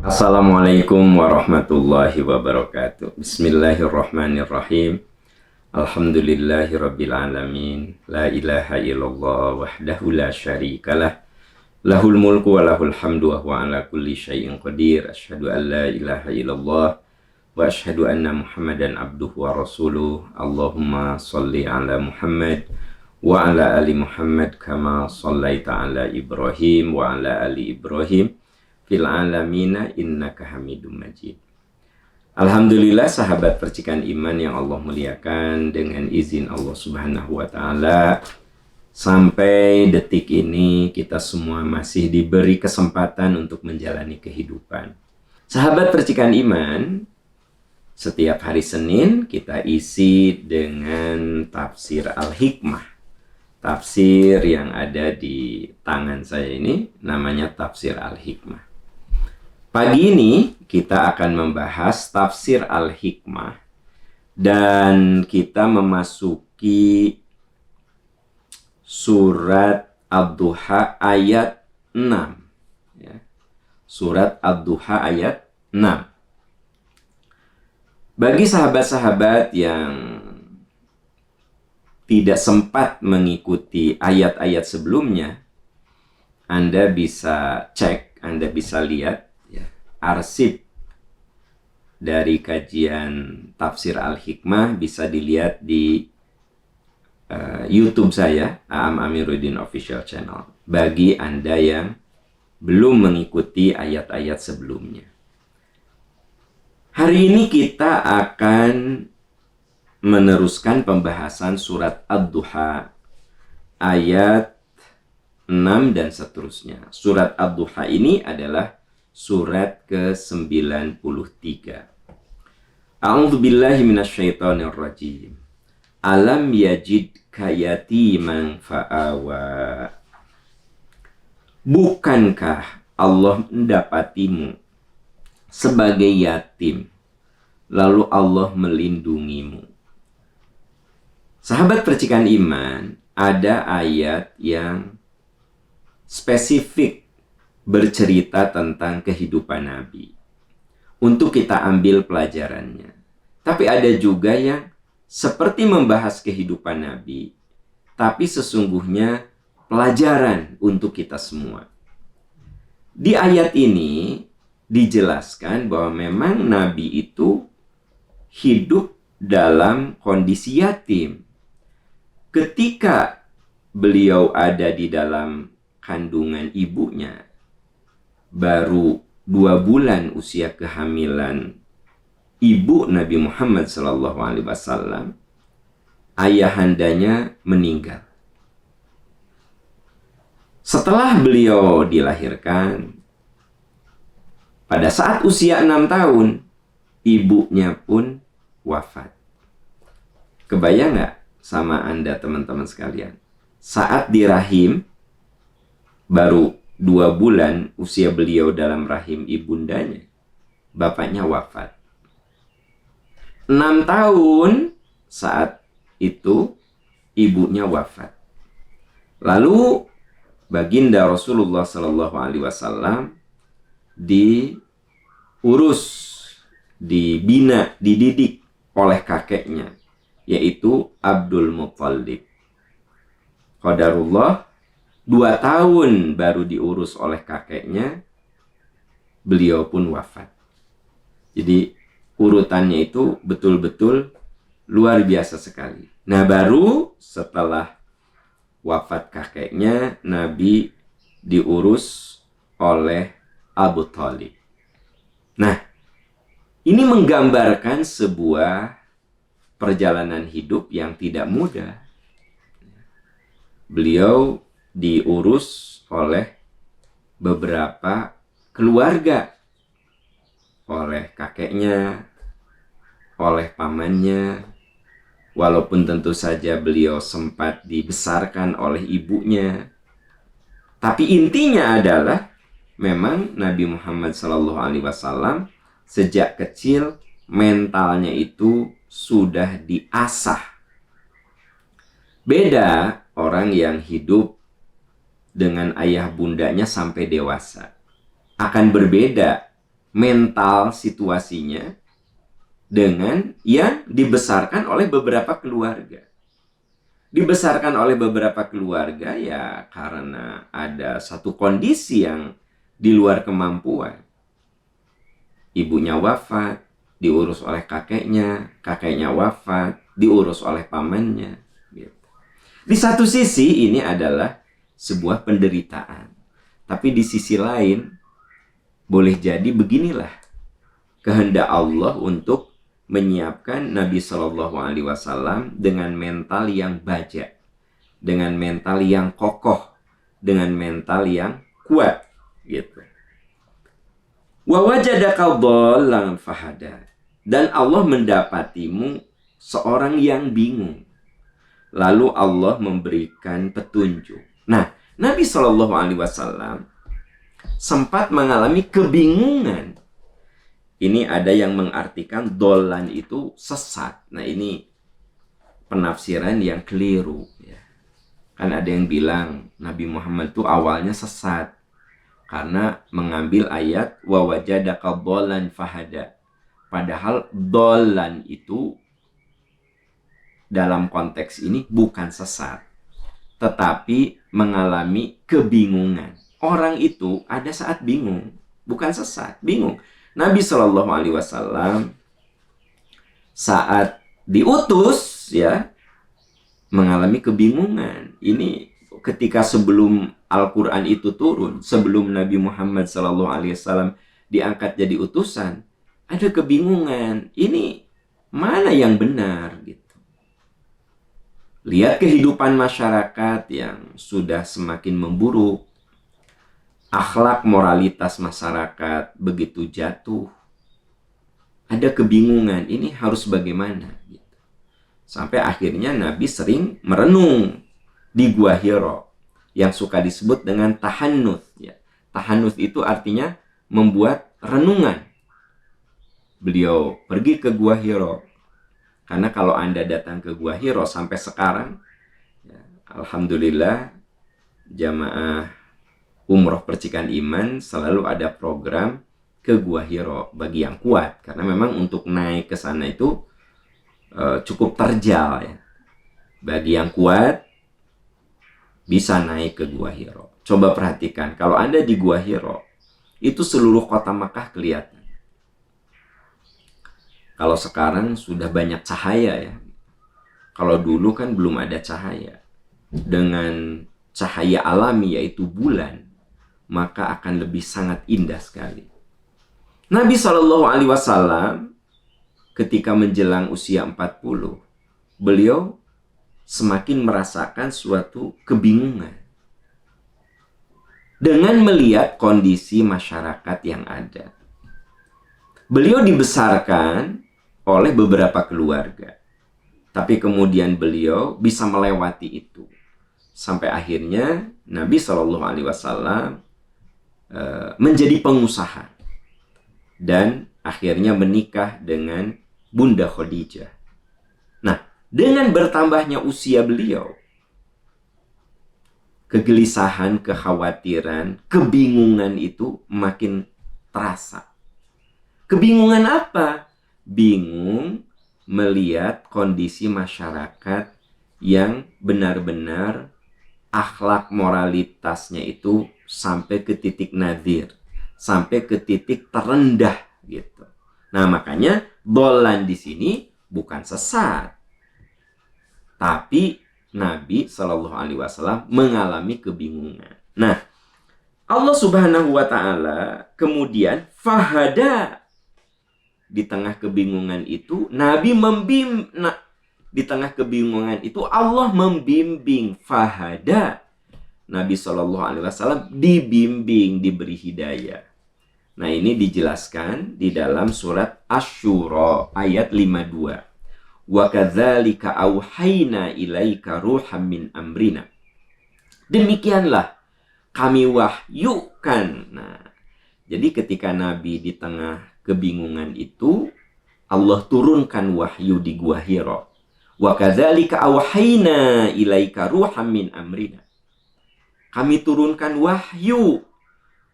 Assalamualaikum warahmatullahi wabarakatuh. Bismillahirrahmanirrahim. Alhamdulillahirabbil alamin. La ilaha illallah wahdahu la syarikalah. Lahul mulku wa lahul hamdu wa huwa ala kulli syai'in qadir. Asyhadu an la ilaha illallah wa asyhadu anna Muhammadan abduhu wa rasuluh. Allahumma shalli ala Muhammad wa ala ali Muhammad kama shallaita ala Ibrahim wa ala ali Ibrahim fil alamina innaka hamidum majid. Alhamdulillah sahabat percikan iman yang Allah muliakan, dengan izin Allah Subhanahu wa taala sampai detik ini kita semua masih diberi kesempatan untuk menjalani kehidupan. Sahabat percikan iman, setiap hari Senin kita isi dengan tafsir Al-Hikmah. Tafsir yang ada di tangan saya ini namanya tafsir Al-Hikmah. Pagi ini kita akan membahas tafsir Al-Hikmah dan kita memasuki surat Ad-Duha ayat 6. Ya. Surat Ad-Duha ayat 6. Bagi sahabat-sahabat yang tidak sempat mengikuti ayat-ayat sebelumnya, Anda bisa cek, Anda bisa lihat arsip dari kajian tafsir Al-Hikmah bisa dilihat di YouTube saya, Aam Amiruddin Official Channel. Bagi Anda yang belum mengikuti ayat-ayat sebelumnya. Hari ini kita akan meneruskan pembahasan surat Ad-Duha ayat 6 dan seterusnya. Surat Ad-Duha ini adalah surat ke-93. A'udzubillahi minasyaitonirrajim. Alam yajidka yatiman fa'awa. Bukankah Allah mendapatimu sebagai yatim, lalu Allah melindungimu? Sahabat percikan iman, ada ayat yang spesifik bercerita tentang kehidupan Nabi untuk kita ambil pelajarannya. Tapi ada juga yang seperti membahas kehidupan Nabi, tapi sesungguhnya pelajaran untuk kita semua. Di ayat ini dijelaskan bahwa memang Nabi itu hidup dalam kondisi yatim. Ketika beliau ada di dalam kandungan ibunya, baru 2 bulan usia kehamilan ibu Nabi Muhammad SAW, ayahandanya meninggal. Setelah beliau dilahirkan, pada saat usia 6 tahun, ibunya pun wafat. Kebayang nggak sama Anda teman-teman sekalian? Saat di rahim, baru 2 bulan usia beliau dalam rahim ibundanya, bapaknya wafat. 6 tahun saat itu ibunya wafat. Lalu baginda Rasulullah SAW diurus, dibina, dididik oleh kakeknya, yaitu Abdul Muttalib. Qadarullah, 2 tahun baru diurus oleh kakeknya, beliau pun wafat. Jadi urutannya itu betul-betul luar biasa sekali. Nah, baru setelah wafat kakeknya, Nabi diurus oleh Abu Thalib. Nah, ini menggambarkan sebuah perjalanan hidup yang tidak mudah. Beliau diurus oleh beberapa keluarga, oleh kakeknya, oleh pamannya, walaupun tentu saja beliau sempat dibesarkan oleh ibunya. Tapi intinya adalah memang Nabi Muhammad SAW sejak kecil mentalnya itu sudah diasah. Beda orang yang hidup dengan ayah bundanya sampai dewasa. Akan berbeda mental situasinya dengan yang dibesarkan oleh beberapa keluarga. Dibesarkan oleh beberapa keluarga ya karena ada satu kondisi yang di luar kemampuan. Ibunya wafat, diurus oleh kakeknya, kakeknya wafat, diurus oleh pamannya. Gitu. Di satu sisi ini adalah sebuah penderitaan. Tapi di sisi lain, boleh jadi beginilah kehendak Allah untuk menyiapkan Nabi Shallallahu Alaihi Wasallam dengan mental yang baja, dengan mental yang kokoh, dengan mental yang kuat, gitu. Wa wajadaka dhallan fahada, dan Allah mendapatimu seorang yang bingung, lalu Allah memberikan petunjuk. Nah, Nabi Shallallahu Alaihi Wasallam sempat mengalami kebingungan. Ini ada yang mengartikan dolan itu sesat. Nah, ini penafsiran yang keliru. Ya. Kan ada yang bilang Nabi Muhammad itu awalnya sesat karena mengambil ayat wa wajadaka dolan fahada. Padahal dolan itu dalam konteks ini bukan sesat, tetapi mengalami kebingungan. Orang itu ada saat bingung, bukan sesat, bingung. Nabi Shallallahu Alaihi Wasallam saat diutus ya mengalami kebingungan. Ini ketika sebelum Al-Quran itu turun, sebelum Nabi Muhammad Shallallahu Alaihi Wasallam diangkat jadi utusan, ada kebingungan. Ini mana yang benar gitu. Lihat kehidupan masyarakat yang sudah semakin memburuk. Akhlak moralitas masyarakat begitu jatuh. Ada kebingungan, ini harus bagaimana? Gitu. Sampai akhirnya Nabi sering merenung di Gua Hiro, yang suka disebut dengan tahannuth. Ya. Tahannuth itu artinya membuat renungan. Beliau pergi ke Gua Hiro. Karena kalau Anda datang ke Gua Hiro sampai sekarang, ya, alhamdulillah, jamaah Umroh Percikan Iman selalu ada program ke Gua Hiro bagi yang kuat. Karena memang untuk naik ke sana itu cukup terjal ya. Bagi yang kuat bisa naik ke Gua Hiro. Coba perhatikan, kalau Anda di Gua Hiro, itu seluruh kota Makkah kelihatan. Kalau sekarang sudah banyak cahaya ya. Kalau dulu kan belum ada cahaya. Dengan cahaya alami yaitu bulan, maka akan lebih sangat indah sekali. Nabi Shallallahu Alaihi Wasallam ketika menjelang usia 40, beliau semakin merasakan suatu kebingungan dengan melihat kondisi masyarakat yang ada. Beliau dibesarkan oleh beberapa keluarga, tapi kemudian beliau bisa melewati itu. Sampai akhirnya Nabi Shallallahu Alaihi Wasallam menjadi pengusaha dan akhirnya menikah dengan Bunda Khadijah. Nah, dengan bertambahnya usia beliau, kegelisahan, kekhawatiran, kebingungan itu makin terasa. Kebingungan apa? Bingung melihat kondisi masyarakat yang benar-benar akhlak moralitasnya itu sampai ke titik nadir, sampai ke titik terendah gitu. Nah, makanya dolan di sini bukan sesat, tapi Nabi Shallallahu Alaihi Wasallam mengalami kebingungan. Nah, Allah Subhanahu Wa Taala kemudian fahada, di tengah kebingungan itu Nabi di tengah kebingungan itu Allah membimbing, fahada. Nabi Shallallahu Alaihi Wasallam dibimbing, diberi hidayah. Nah, ini dijelaskan di dalam surat Asy-Syura ayat 52. Wa kadzalika auhayna ilaika ruham min amrina. Demikianlah kami wahyukan. Nah, jadi ketika Nabi di tengah kebingungan itu, Allah turunkan wahyu di Gua Hiro. Wa kadzalika auhayna ilaika ruham min amrina. Kami turunkan wahyu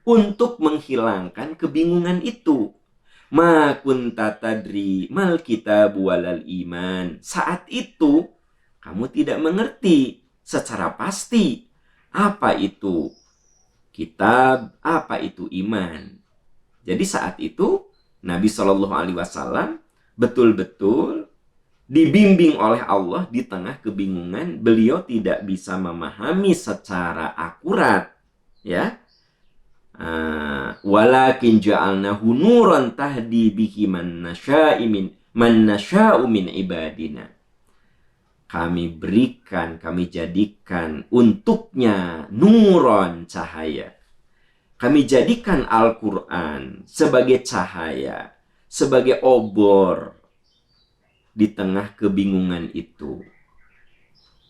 untuk menghilangkan kebingungan itu. Ma kunta tadri mal kitab walal iman. Saat itu kamu tidak mengerti secara pasti apa itu kitab, apa itu iman. Jadi saat itu Nabi Shallallahu Alaihi Wasallam betul-betul dibimbing oleh Allah di tengah kebingungan. Beliau tidak bisa memahami secara akurat, ya. Walakin ja'alnahu nuran tahdi bihi man nasya'u min ibadina. Kami berikan, kami jadikan untuknya nuron, cahaya. Kami jadikan Al-Quran sebagai cahaya, sebagai obor di tengah kebingungan itu.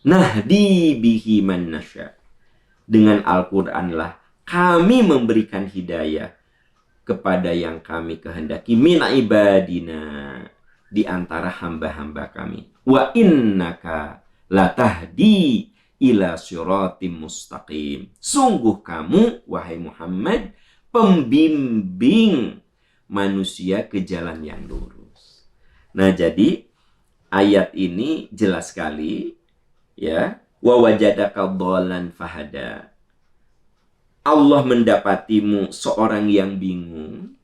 Nahdi bihi man nasya. Dengan Al-Quran lah kami memberikan hidayah kepada yang kami kehendaki min ibadina, di antara hamba-hamba kami. Wa innaka latahdi ila siratim mustaqim. Sungguh kamu, wahai Muhammad, pembimbing manusia ke jalan yang lurus. Nah, jadi ayat ini jelas sekali, ya. Wa wajadaka dhalan fahada. Allah mendapatimu seorang yang bingung,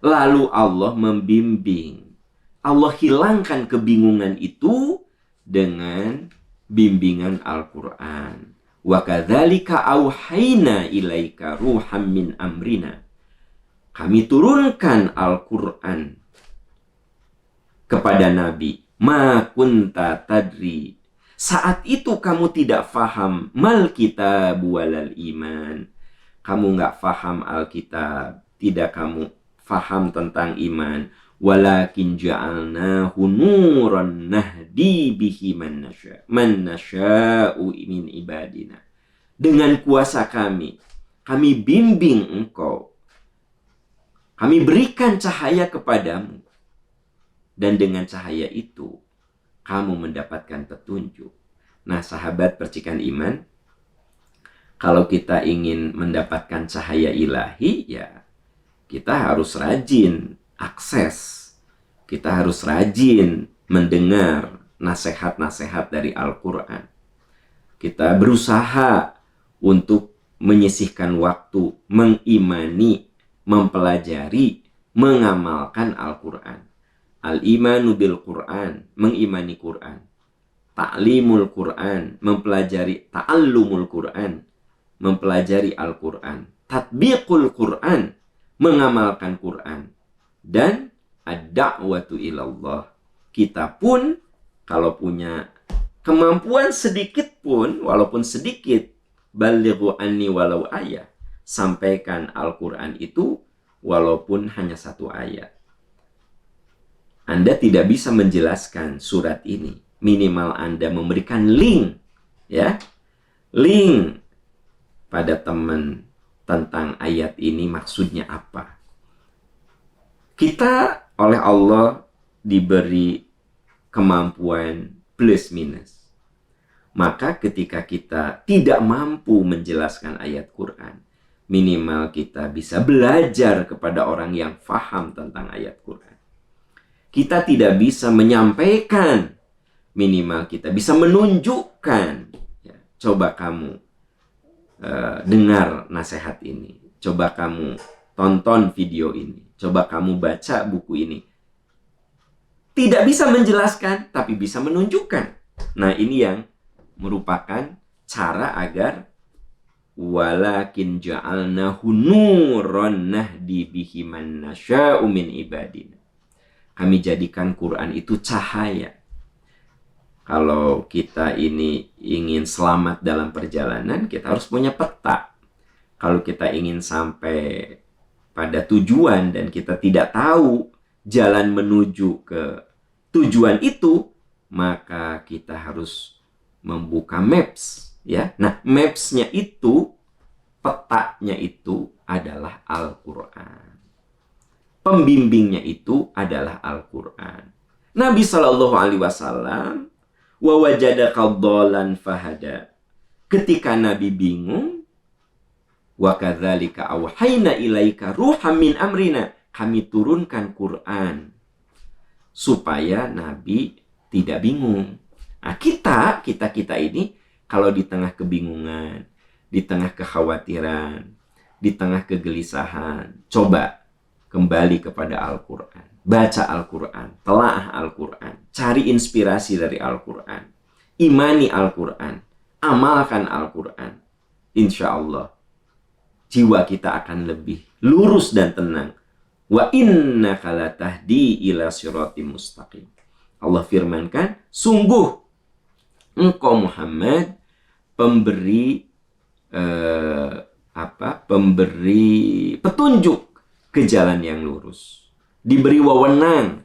lalu Allah membimbing. Allah hilangkan kebingungan itu dengan bimbingan Al-Quran. Wa kadzalika auhayna ilaika ruham min amrina. Kami turunkan Al-Quran kepada Nabi. Ma kunta tadri. Saat itu kamu tidak faham mal kitab walal iman. Kamu nggak faham Alkitab, tidak kamu faham tentang iman. Walakin ja'alnahu nuran nahdi bihi man nasya'u min ibadina. Dengan kuasa kami bimbing engkau. Kami berikan cahaya kepadamu. Dan dengan cahaya itu kamu mendapatkan petunjuk. Nah, sahabat percikan iman, kalau kita ingin mendapatkan cahaya ilahi, ya kita harus rajin akses. Kita harus rajin mendengar nasihat-nasihat dari Al-Quran. Kita berusaha untuk menyisihkan waktu, mengimani, mempelajari, mengamalkan Al-Quran. Al-imanu bil Quran, mengimani Quran. Ta'limul Quran, mempelajari ta'allumul Quran, mempelajari Al-Quran. Tatbiqul Quran, mengamalkan Quran. Dan ad-da'watu ilallah. Kita pun kalau punya kemampuan sedikit pun, walaupun sedikit, balighu anni walau ayat. Sampaikan Al-Quran itu walaupun hanya satu ayat. Anda tidak bisa menjelaskan surat ini. Minimal Anda memberikan link, ya, link pada teman tentang ayat ini maksudnya apa. Kita oleh Allah diberi kemampuan plus minus. Maka ketika kita tidak mampu menjelaskan ayat Quran, minimal kita bisa belajar kepada orang yang faham tentang ayat Quran. Kita tidak bisa menyampaikan, minimal kita bisa menunjukkan. Ya, coba kamu dengar nasihat ini. Coba kamu tonton video ini. Coba kamu baca buku ini. Tidak bisa menjelaskan, tapi bisa menunjukkan. Nah, ini yang merupakan cara agar walakin ja'alnahu nuran nahdi bihi man nasya'u min ibadina. Kami jadikan Quran itu cahaya. Kalau kita ini ingin selamat dalam perjalanan, kita harus punya peta. Kalau kita ingin sampai pada tujuan dan kita tidak tahu jalan menuju ke tujuan itu, maka kita harus membuka maps, ya. Nah, maps-nya itu, petanya itu adalah Al-Quran. Pembimbingnya itu adalah Al-Quran. Nabi Shallallahu Alaihi Wasallam wa wajadaka dhalan fahada. Ketika Nabi bingung, Wa kadzalika auhayna ilaika ruham min amrina. Kami turunkan Quran supaya Nabi tidak bingung. Nah, kita ini kalau di tengah kebingungan, di tengah kekhawatiran, di tengah kegelisahan, coba kembali kepada Al-Quran. Baca Al-Quran, telaah Al-Quran, cari inspirasi dari Al-Quran, imani Al-Quran, amalkan Al-Quran. Insya Allah, jiwa kita akan lebih lurus dan tenang. Wa innaka latahdi ila siratim mustaqim. Allah firmankan, sungguh engkau Muhammad pemberi pemberi petunjuk ke jalan yang lurus. Diberi wewenang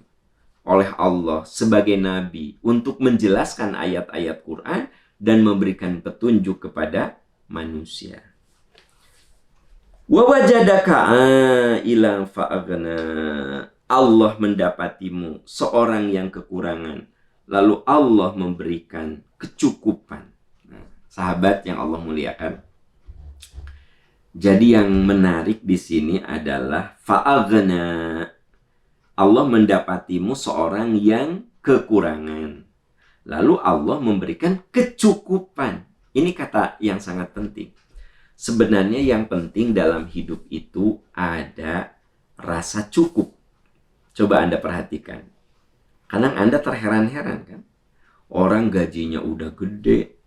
oleh Allah sebagai nabi untuk menjelaskan ayat-ayat Quran dan memberikan petunjuk kepada manusia. Wa wajadaka ailan fa'aghna. Allah mendapatimu seorang yang kekurangan, lalu Allah memberikan kecukupan. Nah, sahabat yang Allah muliakan. Jadi yang menarik di sini adalah fa'aghna. Allah mendapatimu seorang yang kekurangan, lalu Allah memberikan kecukupan. Ini kata yang sangat penting. Sebenarnya yang penting dalam hidup itu ada rasa cukup. Coba Anda perhatikan. Kadang Anda terheran-heran kan. Orang gajinya udah gede,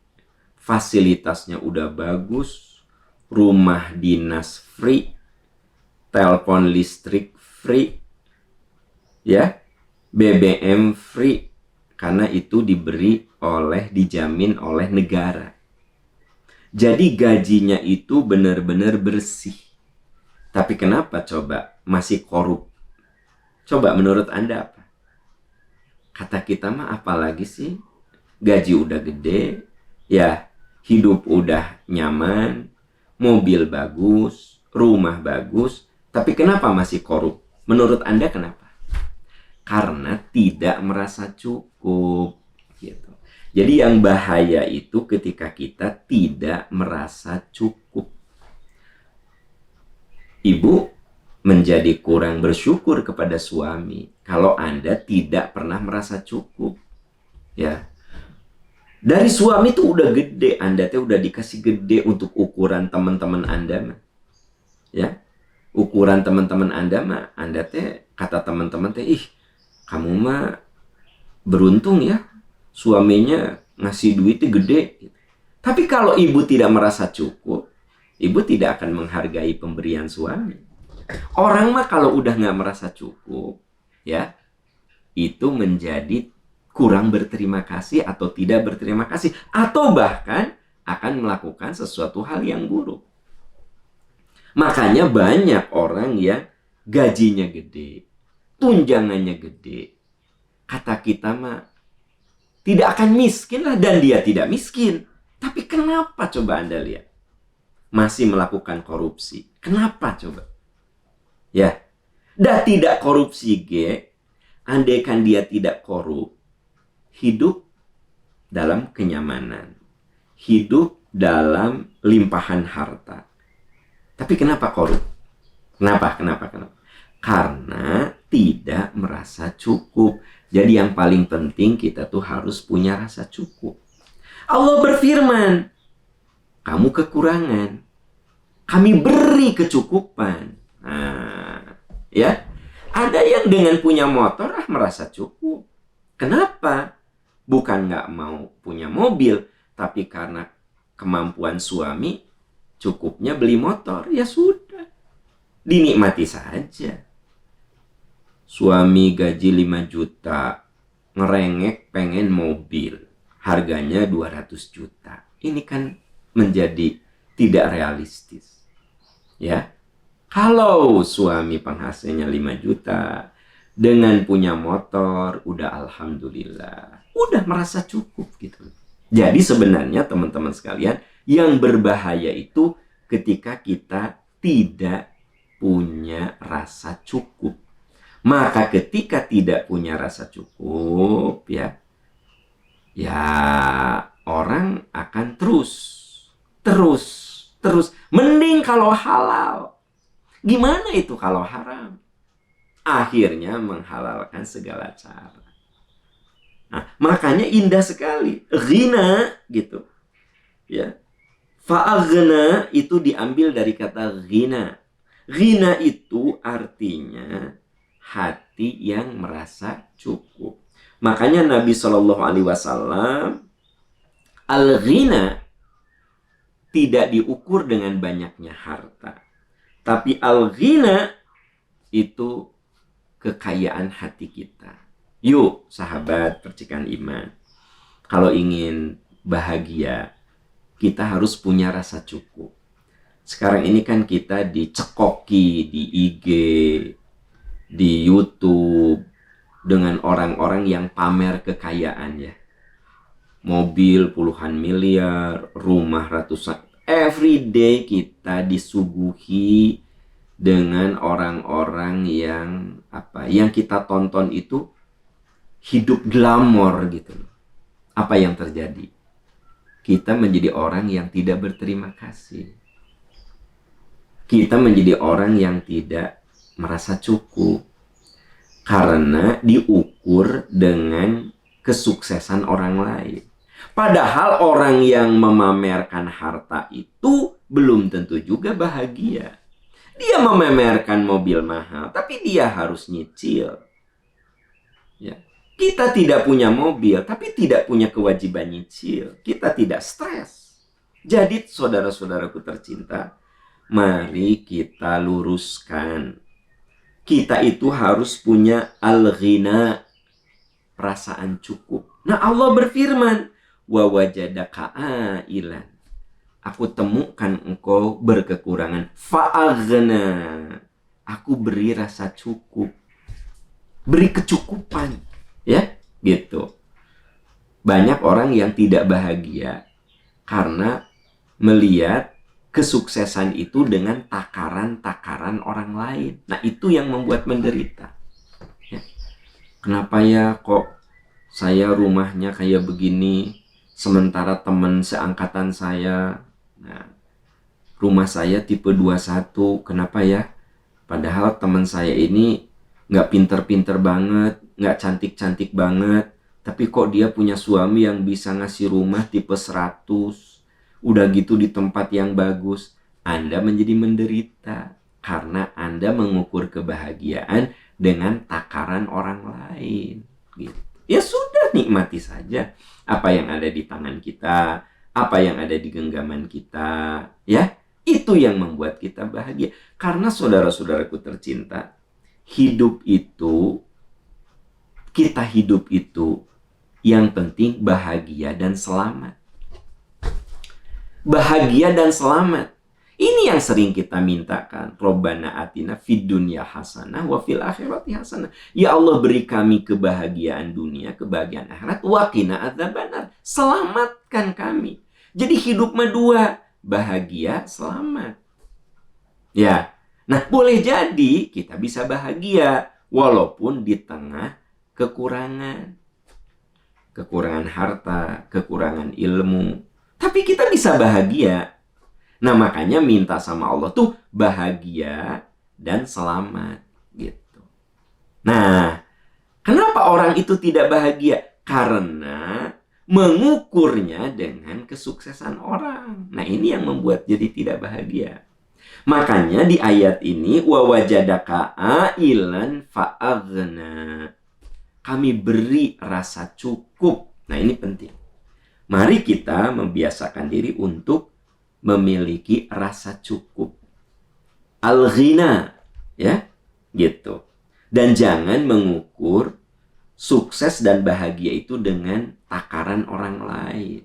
fasilitasnya udah bagus, rumah dinas free, telepon listrik free, ya, BBM free, karena itu dijamin oleh negara. Jadi gajinya itu benar-benar bersih. Tapi kenapa coba masih korup? Coba menurut Anda apa? Kata kita mah apalagi sih? Gaji udah gede, ya hidup udah nyaman, mobil bagus, rumah bagus, tapi kenapa masih korup? Menurut Anda kenapa? Karena tidak merasa cukup gitu. Jadi yang bahaya itu ketika kita tidak merasa cukup. Ibu menjadi kurang bersyukur kepada suami kalau Anda tidak pernah merasa cukup. Ya. Dari suami tuh udah gede, Anda tuh udah dikasih gede untuk ukuran teman-teman Anda. Ya. Ukuran teman-teman Anda mah, Anda teh kata teman-teman teh, ih, kamu mah beruntung ya. Suaminya ngasih duitnya gede. Tapi kalau ibu tidak merasa cukup, ibu tidak akan menghargai pemberian suami. Orang mah kalau udah nggak merasa cukup, ya, itu menjadi kurang berterima kasih atau tidak berterima kasih, atau bahkan akan melakukan sesuatu hal yang buruk. Makanya banyak orang yang gajinya gede, tunjangannya gede. Kata kita mah tidak akan miskin lah, dan dia tidak miskin. Tapi kenapa coba Anda lihat? Masih melakukan korupsi. Kenapa coba? Ya, dah tidak korupsi andaikan dia tidak korup, hidup dalam kenyamanan, hidup dalam limpahan harta. Tapi kenapa korup? Kenapa? Karena tidak merasa cukup. Jadi yang paling penting kita tuh harus punya rasa cukup. Allah berfirman, kamu kekurangan, kami beri kecukupan. Nah, ya, ada yang dengan punya motor merasa cukup. Kenapa? Bukan nggak mau punya mobil, tapi karena kemampuan suami cukupnya beli motor, ya sudah, dinikmati saja. Suami gaji 5 juta, ngerengek pengen mobil, harganya 200 juta. Ini kan menjadi tidak realistis. Ya. Kalau suami penghasilnya 5 juta, dengan punya motor, udah alhamdulillah, udah merasa cukup gitu. Jadi sebenarnya teman-teman sekalian, yang berbahaya itu ketika kita tidak punya rasa cukup. Maka ketika tidak punya rasa cukup, ya orang akan terus Terus, mending kalau halal. Gimana itu kalau haram? Akhirnya menghalalkan segala cara. Nah, makanya indah sekali. Ghina gitu. Ya. Fa'aghna itu diambil dari kata ghina. Ghina itu artinya hati yang merasa cukup. Makanya Nabi Shallallahu Alaihi Wasallam al-ghina tidak diukur dengan banyaknya harta, tapi al-ghina itu kekayaan hati kita. Yuk sahabat percikan iman, kalau ingin bahagia kita harus punya rasa cukup. Sekarang ini kan kita dicekoki di IG, di YouTube dengan orang-orang yang pamer kekayaan ya. Mobil puluhan miliar, rumah ratusan. Every day kita disuguhi dengan orang-orang yang yang kita tonton itu hidup glamor gitu. Apa yang terjadi? Kita menjadi orang yang tidak berterima kasih. Kita menjadi orang yang tidak merasa cukup. Karena diukur dengan kesuksesan orang lain. Padahal orang yang memamerkan harta itu belum tentu juga bahagia. Dia memamerkan mobil mahal, tapi dia harus nyicil. Ya. Kita tidak punya mobil, tapi tidak punya kewajiban nyicil. Kita tidak stres. Jadi saudara-saudaraku tercinta, mari kita luruskan. Kita itu harus punya al-ghina, perasaan cukup. Nah Allah berfirman, wa wajadaka ailan. Aku temukan engkau berkekurangan. Fa'aghna. Aku beri rasa cukup. Beri kecukupan. Ya, gitu. Banyak orang yang tidak bahagia karena melihat kesuksesan itu dengan takaran-takaran orang lain. Nah, itu yang membuat menderita. Ya. Kenapa ya kok saya rumahnya kayak begini, sementara teman seangkatan saya, nah, rumah saya tipe 21, kenapa ya? Padahal teman saya ini nggak pinter-pinter banget, nggak cantik-cantik banget, tapi kok dia punya suami yang bisa ngasih rumah tipe 100, udah gitu di tempat yang bagus. Anda menjadi menderita karena Anda mengukur kebahagiaan dengan takaran orang lain. Gitu. Ya sudah, nikmati saja apa yang ada di tangan kita, apa yang ada di genggaman kita, ya. Itu yang membuat kita bahagia. Karena saudara-saudaraku tercinta, kita hidup itu yang penting bahagia dan selamat. Bahagia dan selamat. Ini yang sering kita mintakan. Robbana atina fid dunya hasanah wa fil akhirati hasanah. Ya Allah, beri kami kebahagiaan dunia, kebahagiaan akhirat, wa qina adzabannar. Selamatkan kami. Jadi hidup dua, bahagia, selamat. Ya. Nah, boleh jadi kita bisa bahagia walaupun di tengah kekurangan. Kekurangan harta, kekurangan ilmu. Tapi kita bisa bahagia. Nah, makanya minta sama Allah tuh bahagia dan selamat gitu. Nah, kenapa orang itu tidak bahagia? Karena mengukurnya dengan kesuksesan orang. Nah, ini yang membuat jadi tidak bahagia. Makanya di ayat ini wa wajadaka ailan fa'aghna. Kami beri rasa cukup. Nah, ini penting. Mari kita membiasakan diri untuk memiliki rasa cukup. Al-ghina, ya, gitu. Dan jangan mengukur sukses dan bahagia itu dengan takaran orang lain.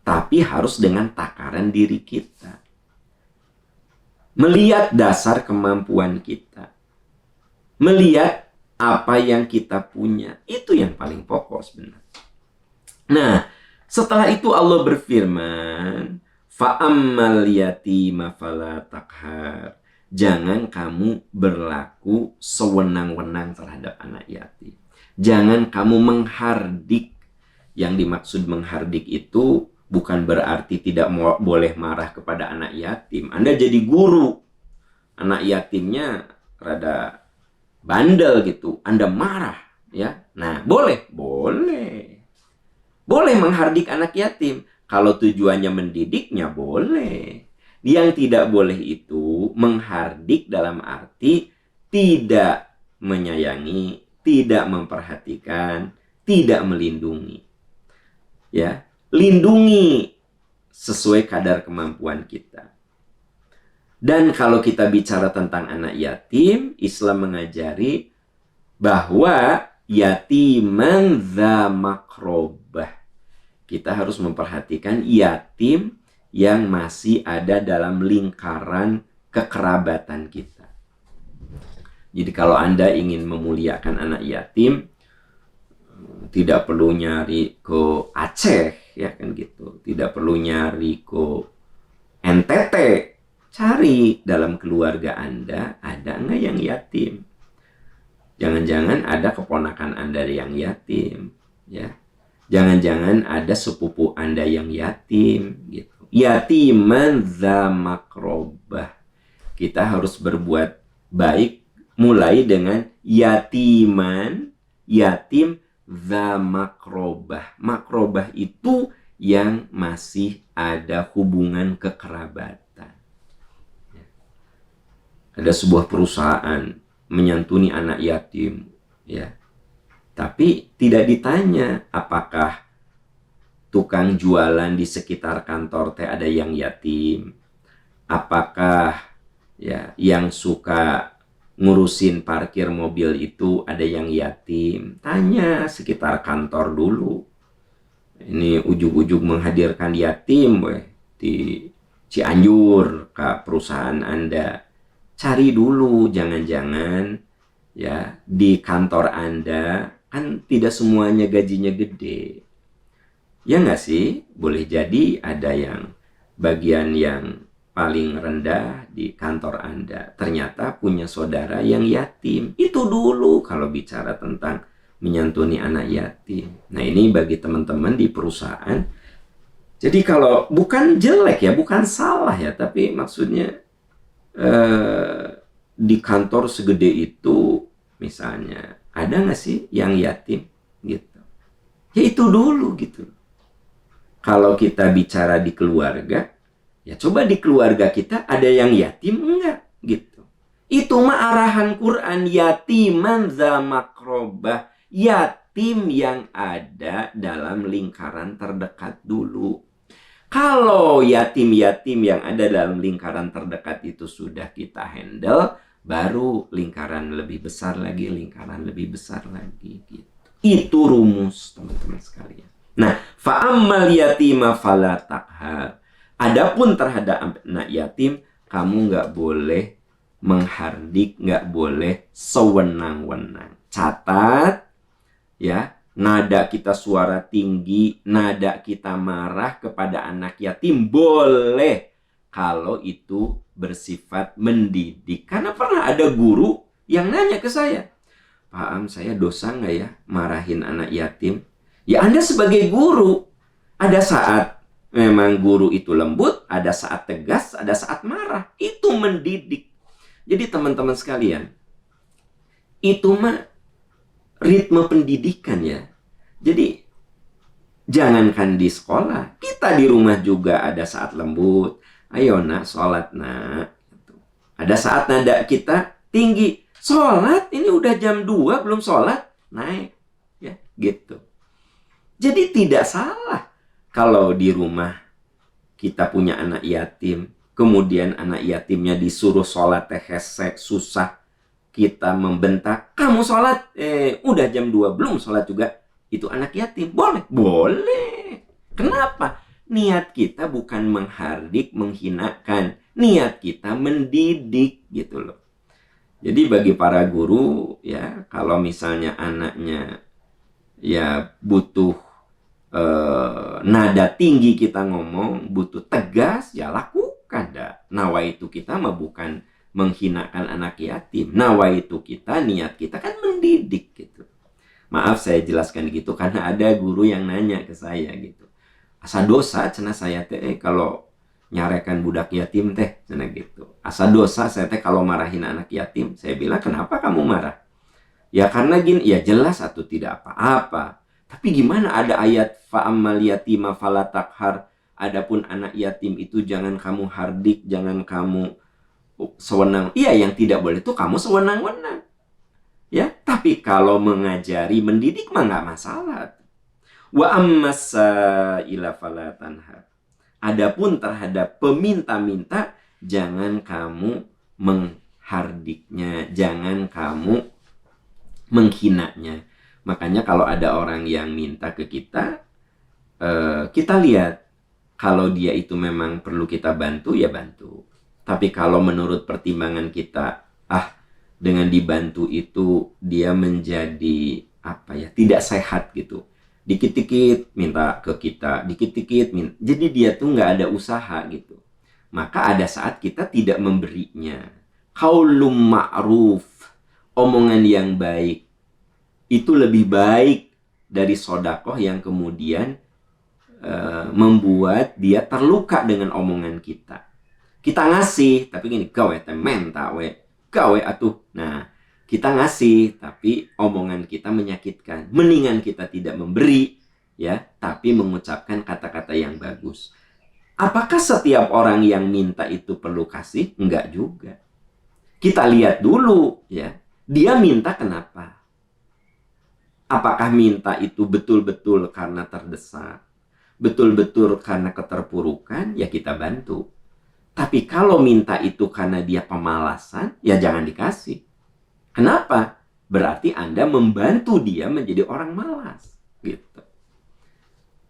Tapi harus dengan takaran diri kita. Melihat dasar kemampuan kita. Melihat apa yang kita punya. Itu yang paling pokok sebenarnya. Nah, setelah itu Allah berfirman, fa'ammal yatima fala taqhar. Jangan kamu berlaku sewenang-wenang terhadap anak yatim. Jangan kamu menghardik. Yang dimaksud menghardik itu bukan berarti tidak boleh marah kepada anak yatim. Anda jadi guru, anak yatimnya rada bandel gitu, Anda marah, ya. Nah, boleh menghardik anak yatim. Kalau tujuannya mendidiknya boleh. Yang tidak boleh itu menghardik dalam arti tidak menyayangi, tidak memperhatikan, tidak melindungi. Ya, lindungi sesuai kadar kemampuan kita. Dan kalau kita bicara tentang anak yatim, Islam mengajari bahwa yatiman dza makrobah. Kita harus memperhatikan yatim yang masih ada dalam lingkaran kekerabatan kita. Jadi kalau Anda ingin memuliakan anak yatim, tidak perlu nyari ke Aceh, ya kan gitu. Tidak perlu nyari ke NTT. Cari dalam keluarga Anda, ada nggak yang yatim? Jangan-jangan ada keponakan Anda yang yatim, ya. Jangan-jangan ada sepupu Anda yang yatim, gitu. Yatiman dza makrobah. Kita harus berbuat baik mulai dengan yatim dza makrobah. Makrobah itu yang masih ada hubungan kekerabatan. Ada sebuah perusahaan menyantuni anak yatim, ya. Tapi tidak ditanya apakah tukang jualan di sekitar kantor teh ada yang yatim, apakah ya yang suka ngurusin parkir mobil itu ada yang yatim. Tanya sekitar kantor dulu. Ini ujug-ujug menghadirkan yatim di Cianjur ke perusahaan Anda. Cari dulu, jangan-jangan ya di kantor Anda kan tidak semuanya gajinya gede. Ya nggak sih? Boleh jadi ada yang bagian yang paling rendah di kantor Anda ternyata punya saudara yang yatim. Itu dulu kalau bicara tentang menyantuni anak yatim. Nah, ini bagi teman-teman di perusahaan. Jadi kalau bukan jelek ya, bukan salah ya, tapi maksudnya di kantor segede itu misalnya ada nggak sih yang yatim gitu? Ya itu dulu gitu. Kalau kita bicara di keluarga, ya coba di keluarga kita ada yang yatim enggak gitu. Itu mah arahan Quran, yatiman dza makrobah, yatim yang ada dalam lingkaran terdekat dulu. Kalau yatim-yatim yang ada dalam lingkaran terdekat itu sudah kita handle, baru lingkaran lebih besar lagi, lingkaran lebih besar lagi gitu. Itu rumus teman-teman sekalian. Nah, fa'ammal yatima fala taqhar. Adapun terhadap anak yatim, kamu nggak boleh menghardik, nggak boleh sewenang-wenang. Catat, ya, nada kita suara tinggi, nada kita marah kepada anak yatim boleh kalau itu bersifat mendidik. Karena pernah ada guru yang nanya ke saya, Pak Am, saya dosa nggak ya marahin anak yatim? Ya Anda sebagai guru, ada saat memang guru itu lembut, ada saat tegas, ada saat marah. Itu mendidik. Jadi teman-teman sekalian, itu mah ritme pendidikan ya. Jadi jangankan di sekolah, kita di rumah juga ada saat lembut. Ayo nak, sholat nak. Ada saat nada kita tinggi. Sholat, ini udah jam 2 belum sholat. Naik. Ya, gitu. Jadi tidak salah kalau di rumah kita punya anak yatim, kemudian anak yatimnya disuruh sholat hesek, susah, kita membentak, kamu sholat, udah jam 2 belum sholat juga, itu anak yatim. Boleh? Boleh. Kenapa? Niat kita bukan menghardik, menghinakan. Niat kita mendidik gitu loh. Jadi bagi para guru ya, kalau misalnya anaknya ya butuh nada tinggi kita ngomong, butuh tegas, ya lakukan dah. Nawaitu kita mah bukan menghinakan anak yatim. Nawaitu kita, niat kita kan mendidik gitu. Maaf saya jelaskan gitu karena ada guru yang nanya ke saya gitu. asa dosa cenah saya teh kalau nyarekan budak yatim teh cenah gitu. Asa dosa saya teh kalau marahin anak yatim. Saya bilang, kenapa kamu marah? Ya karena gini, ya jelas atau tidak apa-apa. Tapi gimana ada ayat fa'ammal yatima fala taqhar. Adapun anak yatim itu jangan kamu hardik, jangan kamu sewenang. Iya, yang tidak boleh itu kamu sewenang-wenang. Ya, tapi kalau mengajari, mendidik mah nggak masalah. Wa ammasa ila fala tanhar. Adapun terhadap peminta-minta, jangan kamu menghardiknya, jangan kamu menghinanya. Makanya kalau ada orang yang minta ke kita, kita lihat kalau dia itu memang perlu kita bantu, ya bantu. Tapi kalau menurut pertimbangan kita, dengan dibantu itu dia menjadi tidak sehat gitu. Dikit-dikit minta ke kita, dikit-dikit minta. Jadi dia tuh nggak ada usaha gitu. Maka ada saat kita tidak memberinya. Qaulum ma'ruf, omongan yang baik, itu lebih baik dari sodakoh yang kemudian membuat dia terluka dengan omongan kita. Kita ngasih, tapi gini, gawe teh menta we, gawe atuh. Nah, kita ngasih, tapi omongan kita menyakitkan. Mendingan kita tidak memberi, ya, tapi mengucapkan kata-kata yang bagus. Apakah setiap orang yang minta itu perlu kasih? Enggak juga. Kita lihat dulu, ya, dia minta kenapa? Apakah minta itu betul-betul karena terdesak? Betul-betul karena keterpurukan? Ya kita bantu. Tapi kalau minta itu karena dia pemalasan, ya jangan dikasih. Kenapa? Berarti Anda membantu dia menjadi orang malas. Gitu.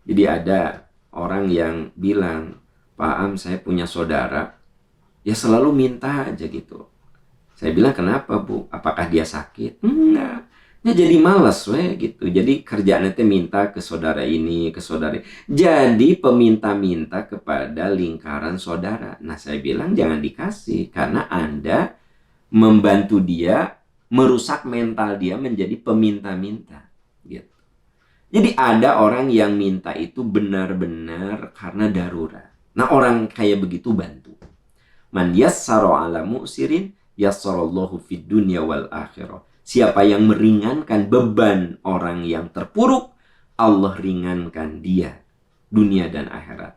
Jadi ada orang yang bilang, Pak Am, saya punya saudara, ya selalu minta aja gitu. Saya bilang, kenapa Bu? Apakah dia sakit? Enggak. Ya jadi malas gitu. Jadi kerjaannya itu minta ke saudara ini, ke saudara ini. Jadi peminta-minta kepada lingkaran saudara. Nah saya bilang jangan dikasih. Karena Anda membantu dia, merusak mental dia menjadi peminta-minta. Gitu. Jadi ada orang yang minta itu benar-benar karena darurat. Nah orang kayak begitu bantu. Man yassara ala mu'sirin yassarallahu fid dunya wal akhirah. Siapa yang meringankan beban orang yang terpuruk, Allah ringankan dia dunia dan akhirat.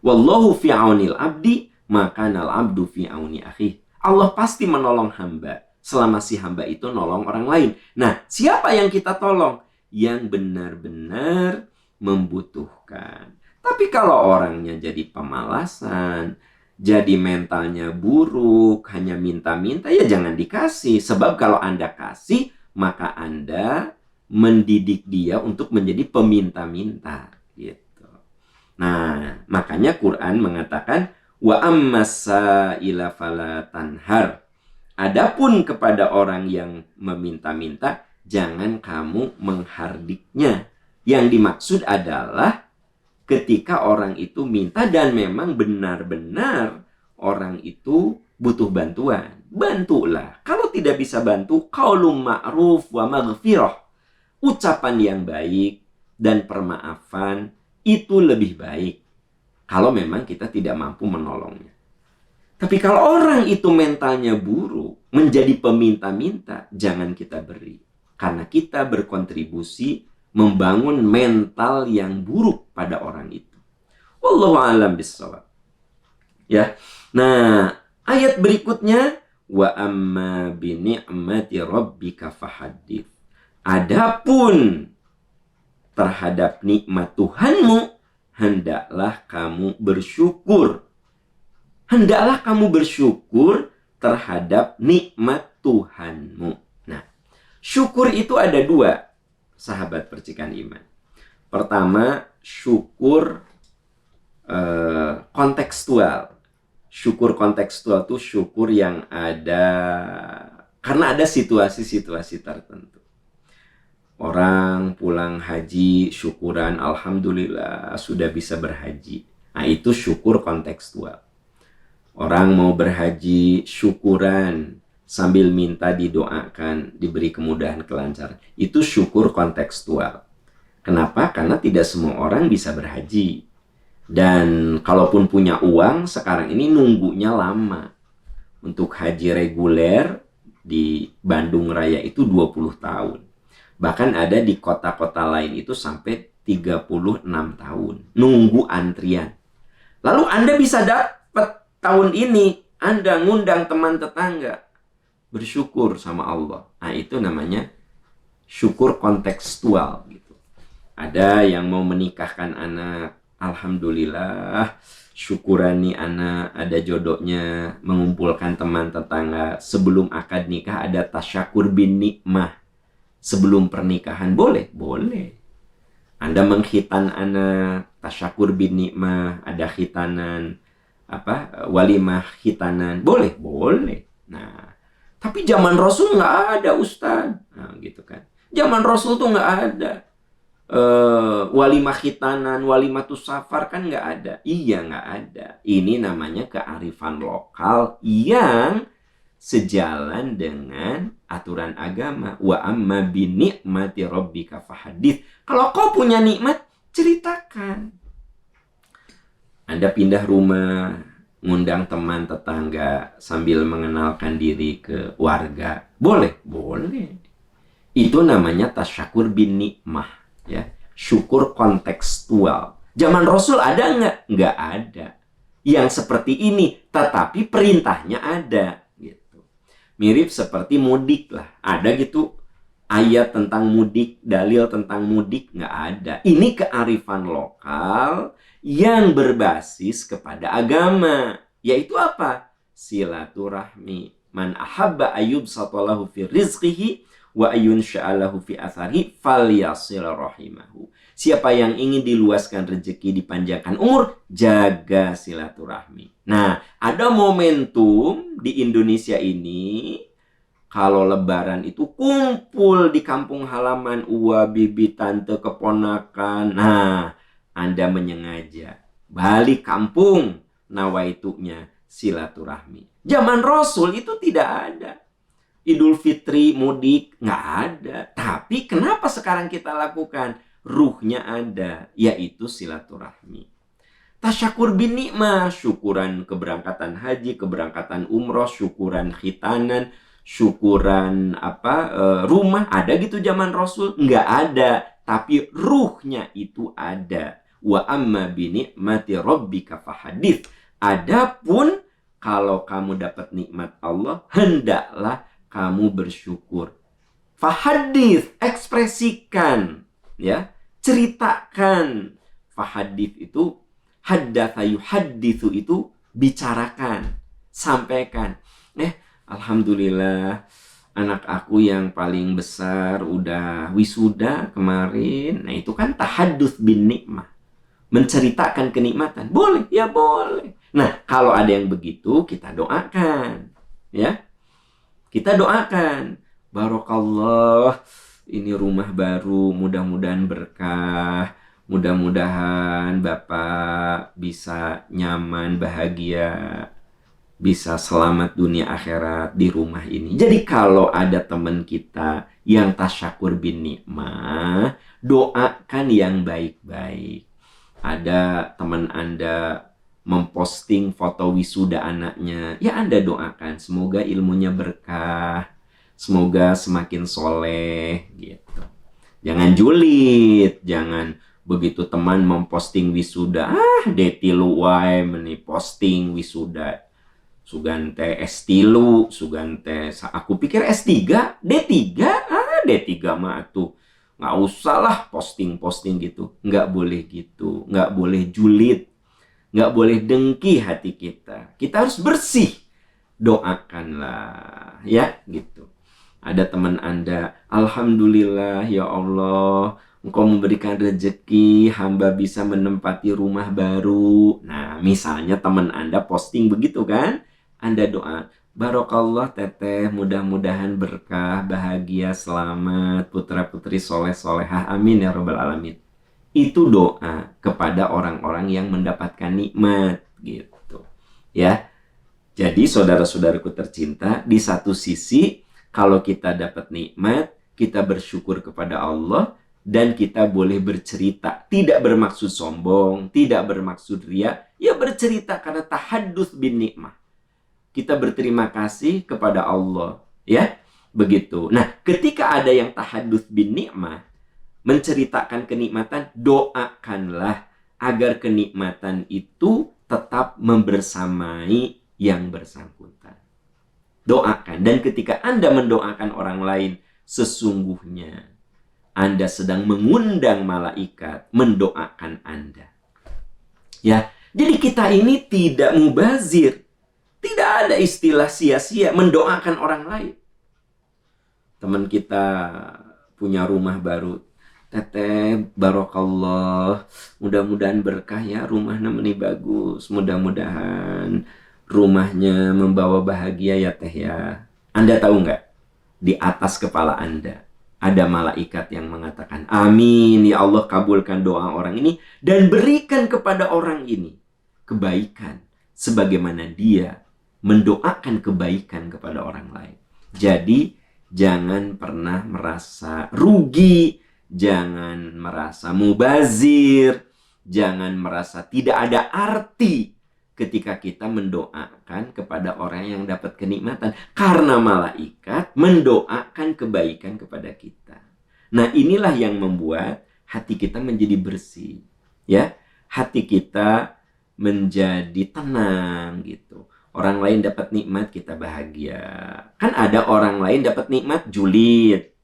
Wallahu fi aunil abdi, maka nal abdu fi auni akhi. Allah pasti menolong hamba selama si hamba itu nolong orang lain. Nah, siapa yang kita tolong? Yang benar-benar membutuhkan. Tapi kalau orangnya jadi pemalasan, jadi mentalnya buruk, hanya minta-minta, ya jangan dikasih. Sebab kalau Anda kasih, maka Anda mendidik dia untuk menjadi peminta-minta. Gitu. Nah, makanya Quran mengatakan, wa ammasa ila fala tanhar. Adapun kepada orang yang meminta-minta, jangan kamu menghardiknya. Yang dimaksud adalah ketika orang itu minta dan memang benar-benar orang itu butuh bantuan, bantulah. Kalau tidak bisa bantu, qaulum ma'ruf wa maghfirah. Ucapan yang baik dan permaafan itu lebih baik kalau memang kita tidak mampu menolongnya. Tapi kalau orang itu mentalnya buruk, menjadi peminta-minta, jangan kita beri. Karena kita berkontribusi membangun mental yang buruk pada orang itu. Wallahu a'lam bishawab. Ya. Nah, ayat berikutnya, wa amma bi ni'mati rabbika fahaddits. Adapun terhadap nikmat Tuhanmu, hendaklah kamu bersyukur. Hendaklah kamu bersyukur terhadap nikmat Tuhanmu. Nah, syukur itu ada dua, sahabat percikan iman. Pertama, syukur kontekstual. Syukur kontekstual itu syukur yang ada karena ada situasi-situasi tertentu. Orang pulang haji, syukuran, alhamdulillah sudah bisa berhaji. Nah, itu syukur kontekstual. Orang mau berhaji, syukuran sambil minta didoakan, diberi kemudahan, kelancaran. Itu syukur kontekstual. Kenapa? Karena tidak semua orang bisa berhaji. Dan kalaupun punya uang, sekarang ini nunggunya lama. Untuk haji reguler di Bandung Raya itu 20 tahun. Bahkan ada di kota-kota lain itu sampai 36 tahun. Nunggu antrian. Lalu Anda bisa dapat tahun ini, Anda ngundang teman tetangga. Bersyukur sama Allah. Nah, itu namanya syukur kontekstual gitu. Ada yang mau menikahkan anak, alhamdulillah, syukuran nih anak ada jodohnya, mengumpulkan teman tetangga. Sebelum akad nikah ada tasyakur bin nikmah. Sebelum pernikahan boleh? Boleh. Anda menghitan anak, tasyakur bin nikmah, ada khitanan, walimah khitanan, boleh? Boleh. Nah, tapi zaman Rasul nggak ada, Ustaz. Nah, gitu kan. Zaman Rasul tuh nggak ada. Walimah khitanan, walimatus safar kan nggak ada. Iya, nggak ada. Ini namanya kearifan lokal yang sejalan dengan aturan agama. Wa amma bi ni'mati rabbika fahadits. Kalau kau punya nikmat, ceritakan. Anda pindah rumah, ngundang teman tetangga sambil mengenalkan diri ke warga. Boleh? Boleh. Itu namanya tasyakur bin nikmah, ya. Syukur kontekstual. Zaman Rasul ada nggak? Nggak ada. Yang seperti ini, tetapi perintahnya ada. Mirip seperti mudik lah. Ada gitu ayat tentang mudik, dalil tentang mudik, nggak ada. Ini kearifan lokal yang berbasis kepada agama. Yaitu apa? Silaturahmi. Man ahabba ayyub satalahu fi rizqihi wa ayun sya'alahu fi athari falyasil rahimahu. Siapa yang ingin diluaskan rezeki, dipanjangkan umur, jaga silaturahmi. Nah, ada momentum di Indonesia ini, kalau lebaran itu kumpul di kampung halaman, uwa, bibi, tante, keponakan. Nah, Anda menyengaja balik kampung, nawaitunya silaturahmi. Zaman Rasul itu tidak ada. Idul Fitri, mudik, nggak ada. Tapi kenapa sekarang kita lakukan? Ruhnya ada, yaitu silaturahmi. Tasyakur bin nikmah, syukuran keberangkatan haji, keberangkatan umroh, syukuran khitanan, syukuran rumah. Ada gitu zaman Rasul? Nggak ada, tapi ruhnya itu ada. Wa amma bi ni'mati rabbika fahadits. Adapun kalau kamu dapat nikmat Allah, hendaklah kamu bersyukur. Fahadits, ekspresikan, ya. Ceritakan. Fahadits itu haddatsa yuhadditsu, itu bicarakan, sampaikan. Alhamdulillah anak aku yang paling besar udah wisuda kemarin. Nah, itu kan tahadduts bin nikmah. Menceritakan kenikmatan. Boleh? Ya boleh. Nah, kalau ada yang begitu, kita doakan, ya. Kita doakan. Barokallah, ini rumah baru, mudah-mudahan berkah, mudah-mudahan Bapak bisa nyaman, bahagia, bisa selamat dunia akhirat di rumah ini. Jadi kalau ada teman kita yang tasyakur bin nikmah, doakan yang baik-baik. Ada teman Anda memposting foto wisuda anaknya, ya Anda doakan semoga ilmunya berkah, semoga semakin soleh gitu. Jangan julid, jangan begitu teman memposting wisuda, detilu wae meni posting wisuda. Sugante S3, sugante aku pikir S3, D3, D3 mah tuh nggak usah lah posting-posting gitu. Nggak boleh gitu, nggak boleh julid, nggak boleh dengki hati kita. Kita harus bersih. Doakanlah, ya gitu. Ada teman Anda, alhamdulillah ya Allah, Engkau memberikan rezeki, hamba bisa menempati rumah baru. Nah, misalnya teman Anda posting begitu kan? Anda doa, barokallah teteh, mudah-mudahan berkah, bahagia, selamat, putra-putri soleh-solehah, amin ya rabbal alamin. Itu doa kepada orang-orang yang mendapatkan nikmat gitu, ya. Jadi saudara-saudaraku tercinta, di satu sisi kalau kita dapat nikmat, kita bersyukur kepada Allah. dan kita boleh bercerita. Tidak bermaksud sombong, tidak bermaksud ria. Ya bercerita karena tahaddus bin nikmah. Kita berterima kasih kepada Allah. Ya, begitu. Nah, ketika ada yang tahaddus bin nikmah, menceritakan kenikmatan, doakanlah agar kenikmatan itu tetap membersamai yang bersangkutan. Doakan. Dan ketika Anda mendoakan orang lain, sesungguhnya Anda sedang mengundang malaikat mendoakan Anda. Ya, jadi kita ini tidak mubazir. Tidak ada istilah sia-sia mendoakan orang lain. Teman kita punya rumah baru. Teteh, barokallah. Mudah-mudahan berkah ya, rumahnya ini bagus. Mudah-mudahan rumahnya membawa bahagia ya teh ya. Anda tahu nggak? Di atas kepala Anda ada malaikat yang mengatakan, amin ya Allah, kabulkan doa orang ini dan berikan kepada orang ini kebaikan sebagaimana dia mendoakan kebaikan kepada orang lain. Jadi jangan pernah merasa rugi, jangan merasa mubazir, jangan merasa tidak ada arti ketika kita mendoakan kepada orang yang dapat kenikmatan. Karena malaikat mendoakan kebaikan kepada kita. Nah, inilah yang membuat hati kita menjadi bersih. Ya, hati kita menjadi tenang gitu. Orang lain dapat nikmat, kita bahagia. Kan ada orang lain dapat nikmat julid.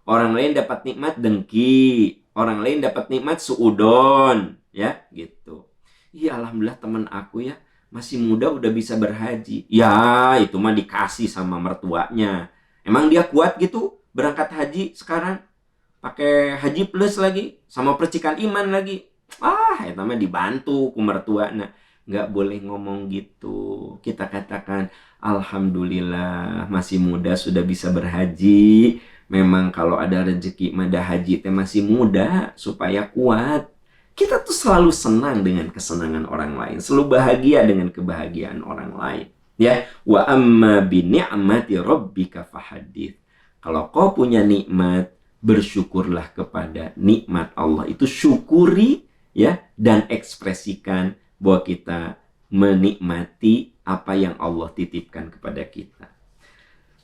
Orang lain dapat nikmat dengki. Orang lain dapat nikmat suudon. Ya, gitu. Iya, alhamdulillah teman aku ya, masih muda udah bisa berhaji. Ya, itu mah dikasih sama mertuanya. Emang dia kuat gitu berangkat haji sekarang? Pakai haji plus lagi. Sama percikan iman lagi. Itu mah dibantu ku mertuanya. Nggak boleh ngomong gitu. Kita katakan, alhamdulillah masih muda sudah bisa berhaji. Memang kalau ada rezeki mada haji teh masih muda supaya kuat. Kita tuh selalu senang dengan kesenangan orang lain, selalu bahagia dengan kebahagiaan orang lain. Ya, wa amma bi ni'mati rabbika fahadits. Kalau kau punya nikmat, bersyukurlah kepada nikmat Allah. Itu syukuri ya, dan ekspresikan bahwa kita menikmati apa yang Allah titipkan kepada kita.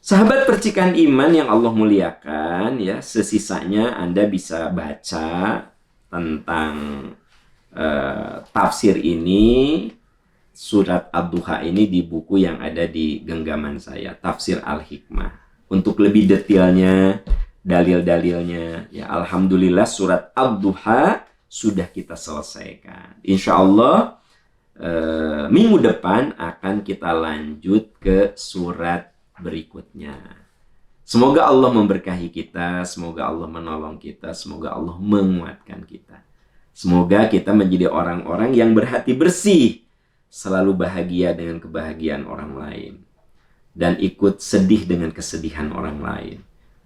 Sahabat percikan iman yang Allah muliakan, ya, sesisanya Anda bisa baca tentang tafsir ini, surat Ad-Duha ini di buku yang ada di genggaman saya, Tafsir Al-Hikmah. Untuk lebih detailnya, dalil-dalilnya, ya, alhamdulillah surat Ad-Duha sudah kita selesaikan. Insya Allah minggu depan akan kita lanjut ke surat berikutnya. Semoga Allah memberkahi kita, semoga Allah menolong kita, semoga Allah menguatkan kita. Semoga kita menjadi orang-orang yang berhati bersih, selalu bahagia dengan kebahagiaan orang lain, dan ikut sedih dengan kesedihan orang lain.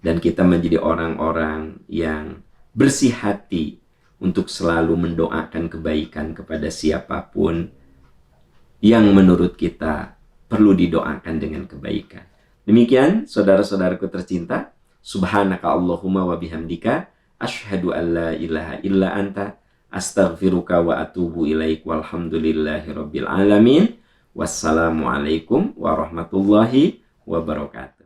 Dan kita menjadi orang-orang yang bersih hati untuk selalu mendoakan kebaikan kepada siapapun yang menurut kita perlu didoakan dengan kebaikan. Demikian saudara-saudaraku tercinta, subhanaka Allahumma wa bihamdika, asyhadu an la ilaha illa anta, astaghfiruka wa atubu ilaik, walhamdulillahi rabbil alamin. Wassalamualaikum warahmatullahi wabarakatuh.